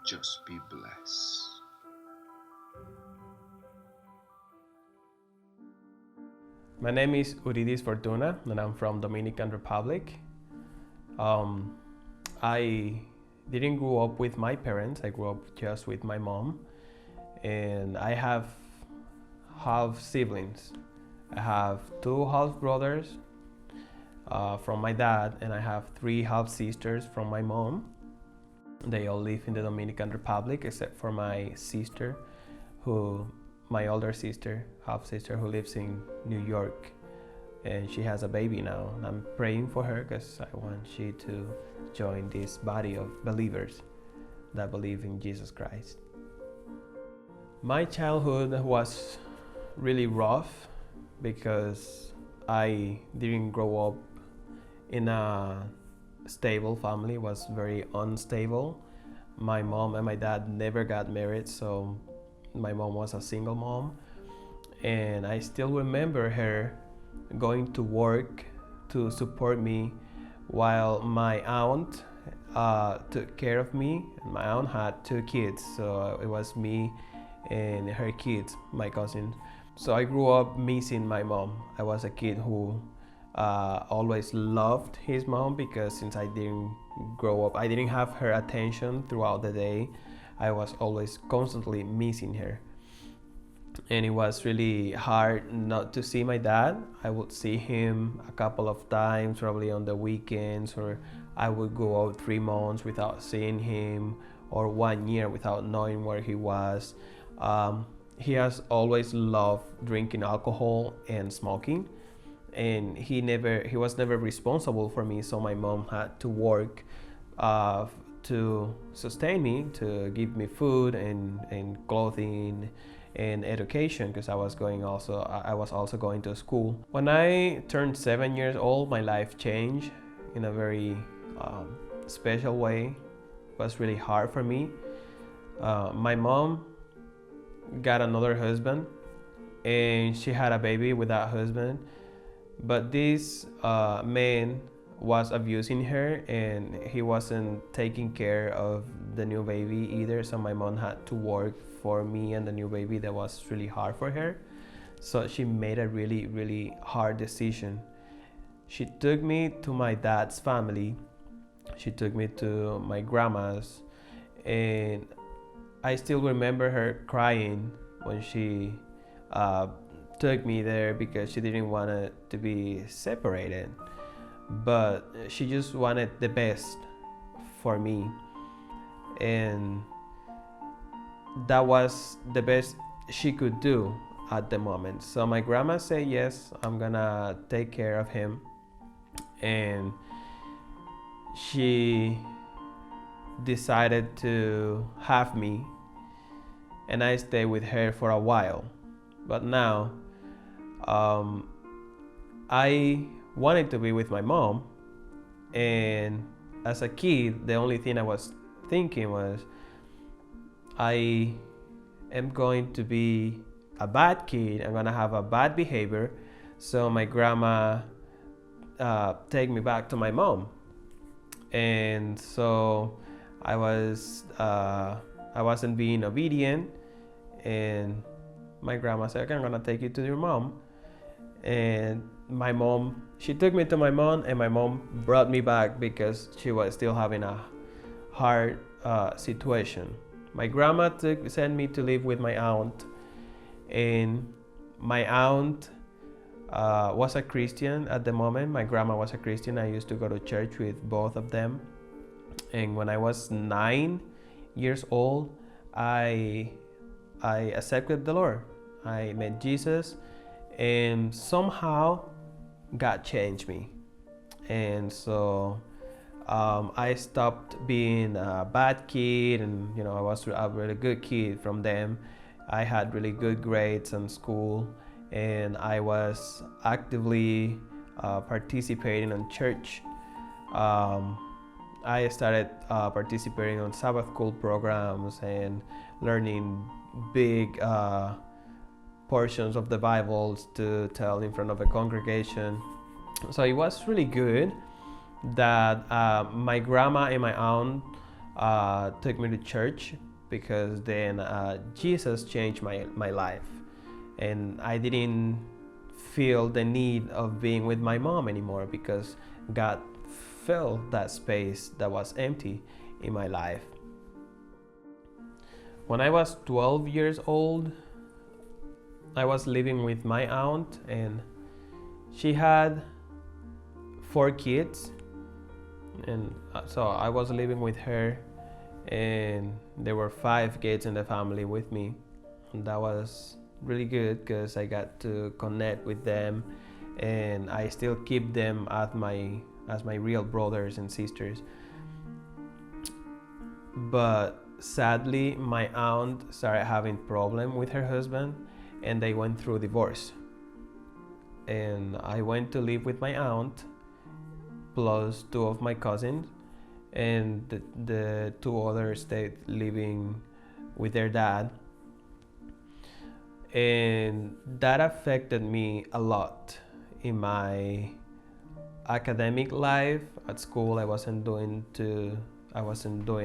Just be blessed. My name is Huridis Fortuna, and I'm from Dominican Republic. Um, I didn't grow up with my parents. I grew up just with my mom, and I have half siblings. I have two half brothers from my dad, and I have three half sisters from my mom. They all live in the Dominican Republic except for my sister, who my older sister, half sister, who lives in New York, and she has a baby now. And I'm praying for her because I want she to join this body of believers that believe in Jesus Christ. My childhood was really rough because I didn't grow up in a stable family. It was very unstable. My mom and my dad never got married, so my mom was a single mom, and I still remember her going to work to support me while my aunt took care of me. My aunt had two kids, so it was me and her kids, my cousins. So I grew up missing my mom. I was a kid who always loved his mom because since I didn't grow up, I didn't have her attention throughout the day. I was always constantly missing her. And it was really hard not to see my dad. I would see him a couple of times, probably on the weekends, or I would go out 3 months without seeing him, or 1 year without knowing where he was. He has always loved drinking alcohol and smoking, and he was never responsible for me, so my mom had to work to sustain me, to give me food and clothing and education, because I was also going to school. When I turned 7 years old, my life changed in a very special way. It was really hard for me. My mom got another husband, and she had a baby with that husband, but this man was abusing her, and he wasn't taking care of the new baby either, so my mom had to work for me and the new baby. That was really hard for her, so she made a really hard decision. She took me to my dad's family. She took me to my grandma's, and I still remember her crying when she took me there because she didn't want it to be separated, but she just wanted the best for me, and that was the best she could do at the moment. So my grandma said, yes, I'm gonna take care of him, and she decided to have me, and I stayed with her for a while. But now I wanted to be with my mom, and as a kid the only thing I was thinking was, I am going to be a bad kid, I'm gonna have a bad behavior, so my grandma take me back to my mom. And so I wasn't being obedient, and my grandma said, okay, I'm gonna take you to your mom. And she took me to my mom, and my mom brought me back because she was still having a hard situation. My grandma sent me to live with my aunt, and my aunt was a Christian at the moment. My grandma was a Christian. I used to go to church with both of them. And when I was 9 years old, I accepted the Lord. I met Jesus, and somehow God changed me. And so I stopped being a bad kid, and I was a really good kid from them. I had really good grades in school, and I was actively participating in church. I started participating on Sabbath school programs and learning big portions of the Bibles to tell in front of a congregation. So it was really good that my grandma and my aunt took me to church, because then Jesus changed my life, and I didn't feel the need of being with my mom anymore, because God filled that space that was empty in my life. When I was 12 years old, I was living with my aunt, and she had 4 kids, and so I was living with her, and there were 5 kids in the family with me, and that was really good because I got to connect with them, and I still keep them as my real brothers and sisters. But sadly, my aunt started having problem with her husband, and they went through divorce, and I went to live with my aunt plus 2 of my cousins, and the 2 others stayed living with their dad. And that affected me a lot in my academic life. At school, I wasn't doing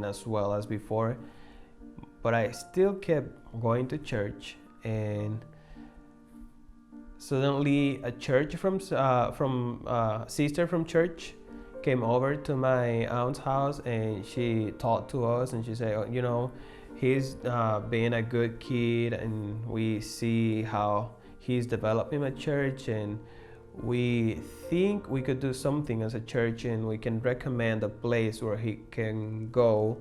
as well as before, but I still kept going to church. And suddenly a church from sister from church came over to my aunt's house, and she talked to us, and she said, oh, he's being a good kid, and we see how he's developing a church, and we think we could do something as a church, and we can recommend a place where he can go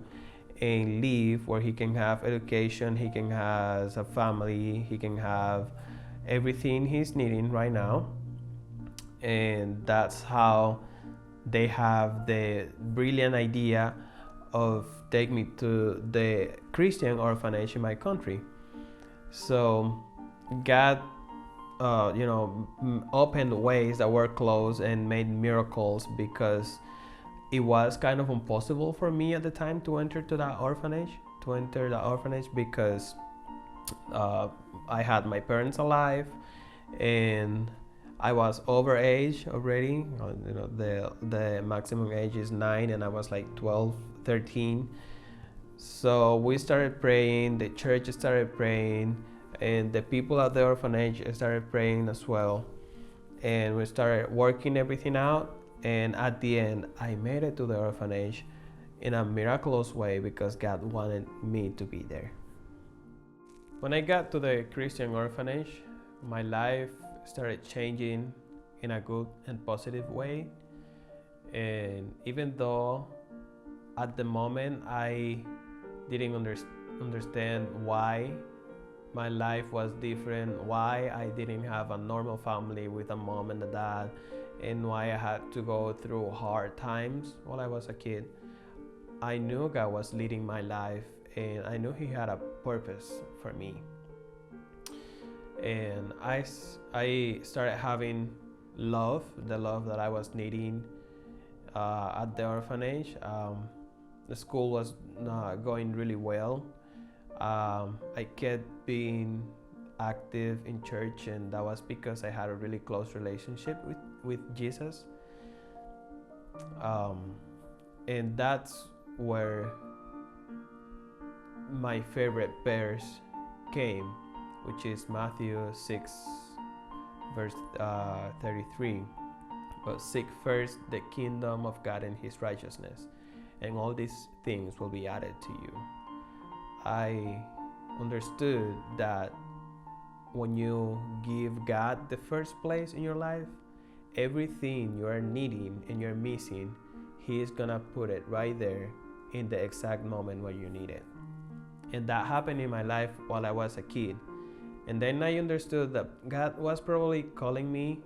and live, where he can have education, he can have a family, he can have everything he's needing right now. And that's how they have the brilliant idea of take me to the Christian orphanage in my country. So God opened ways that were closed and made miracles, because it was kind of impossible for me at the time to enter the orphanage, because I had my parents alive, and I was over age already. The maximum age is 9, and I was like 12, 13. So we started praying, the church started praying, and the people at the orphanage started praying as well. And we started working everything out, and at the end, I made it to the orphanage in a miraculous way, because God wanted me to be there. When I got to the Christian orphanage, my life started changing in a good and positive way. And even though at the moment I didn't understand why my life was different, why I didn't have a normal family with a mom and a dad, and why I had to go through hard times while I was a kid, I knew God was leading my life, and I knew He had a purpose for me. And I started having the love that I was needing at the orphanage. The school was going really well. I kept being active in church, and that was because I had a really close relationship with Jesus. And that's where my favorite verse came, which is Matthew 6, verse 33. But seek first the kingdom of God and His righteousness, and all these things will be added to you. I understood that when you give God the first place in your life, everything you are needing and you're missing, He is gonna put it right there in the exact moment where you need it. And that happened in my life while I was a kid. And then I understood that God was probably calling me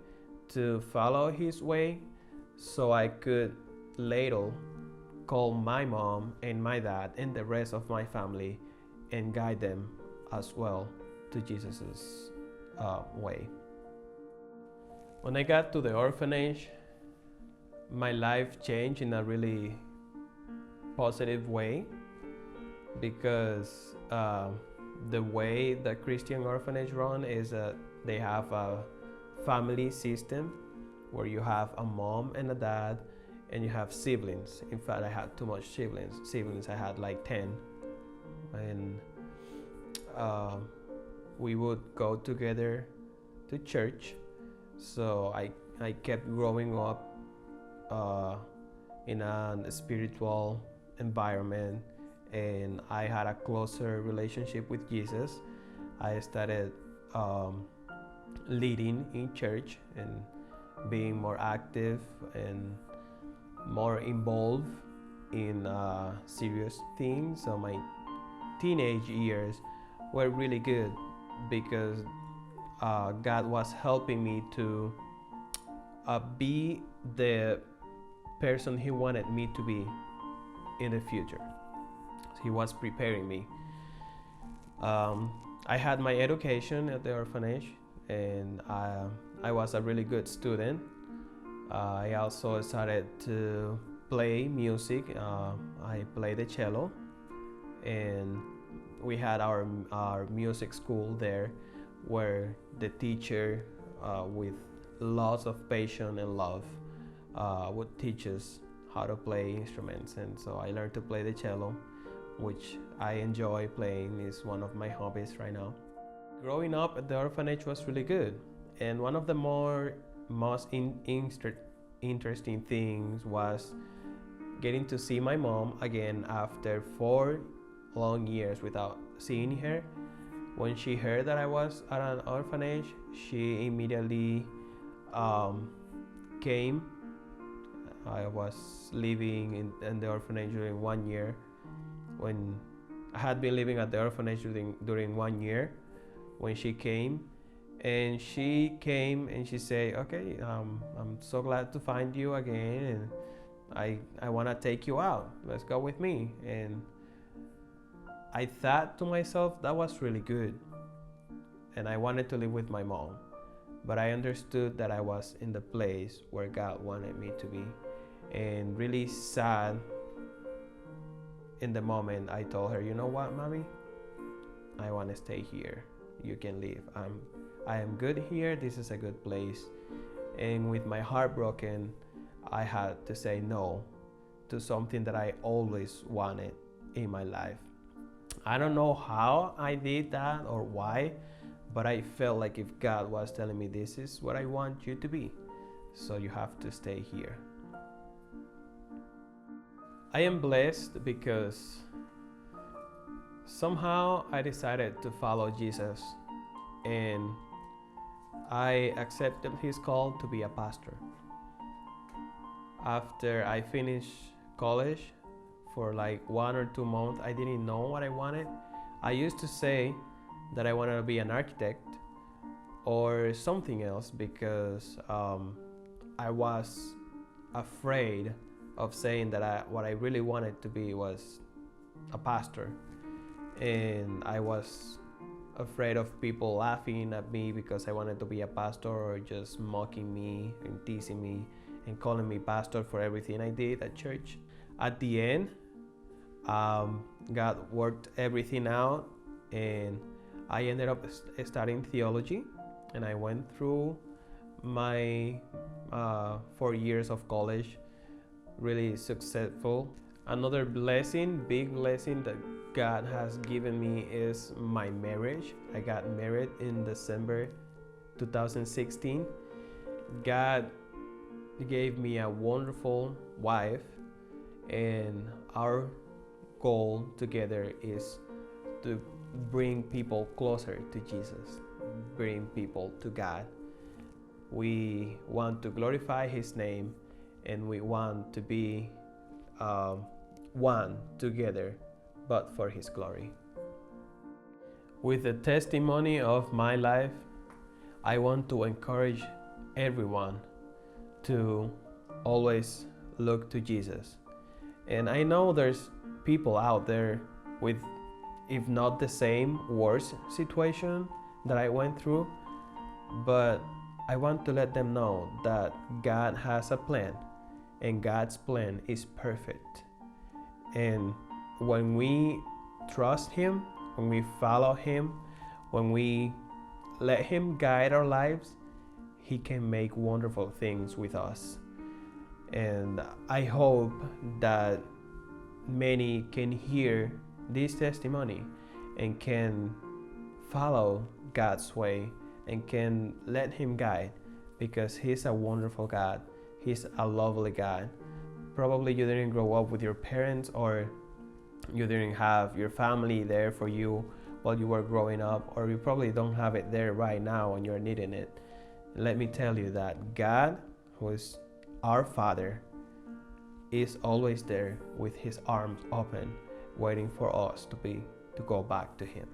to follow His way, so I could later call my mom and my dad and the rest of my family and guide them as well to Jesus's way. When I got to the orphanage, my life changed in a really positive way, because the way the Christian orphanage run is that they have a family system where you have a mom and a dad, and you have siblings. In fact, I had too much siblings. I had like 10, and we would go together to church. So I kept growing up in a spiritual environment, and I had a closer relationship with Jesus. I started leading in church and being more active and more involved in serious things. So my teenage years were really good because God was helping me to be the person He wanted me to be in the future. He was preparing me. I had my education at the orphanage, and I was a really good student. I also started to play music. I played the cello, and we had our music school there, where the teacher, with lots of passion and love, would teach us how to play instruments. And so I learned to play the cello, which I enjoy playing. Is one of my hobbies right now. Growing up at the orphanage was really good, and one of the most interesting things was getting to see my mom again after 4 long years without seeing her. When she heard that I was at an orphanage, she immediately came. I was living in the orphanage during 1 year. When I had been living at the orphanage during 1 year, when she came, and she said, okay, I'm so glad to find you again, and I want to take you out. Let's go with me. And I thought to myself, that was really good, and I wanted to live with my mom, but I understood that I was in the place where God wanted me to be. And really sad in the moment, I told her, you know what, mommy, I want to stay here. You can leave. I am good here. This is a good place. And with my heart broken, I had to say no to something that I always wanted in my life. I don't know how I did that or why, but I felt like if God was telling me, this is what I want you to be, so you have to stay here. I am blessed because somehow I decided to follow Jesus, and I accepted His call to be a pastor. After I finished college, for like 1 or 2 months, I didn't know what I wanted. I used to say that I wanted to be an architect or something else because I was afraid of saying that what I really wanted to be was a pastor. And I was afraid of people laughing at me because I wanted to be a pastor, or just mocking me and teasing me and calling me pastor for everything I did at church. At the end, God worked everything out, and I ended up studying theology, and I went through my 4 years of college really successful. Another blessing, big blessing that God has given me is my marriage. I got married in December 2016. God gave me a wonderful wife, and our goal together is to bring people closer to Jesus, bring people to God. We want to glorify His name, and we want to be one together, but for His glory. With the testimony of my life, I want to encourage everyone to always look to Jesus. And I know there's people out there with, if not the same, worse situation that I went through, but I want to let them know that God has a plan, and God's plan is perfect. And when we trust Him, when we follow Him, when we let Him guide our lives, He can make wonderful things with us. And I hope that many can hear this testimony and can follow God's way and can let Him guide, because He's a wonderful God. He's a lovely God. Probably you didn't grow up with your parents, or you didn't have your family there for you while you were growing up, or you probably don't have it there right now and you're needing it. Let me tell you that God, who is our Father, is always there with His arms open, waiting for us to go back to Him.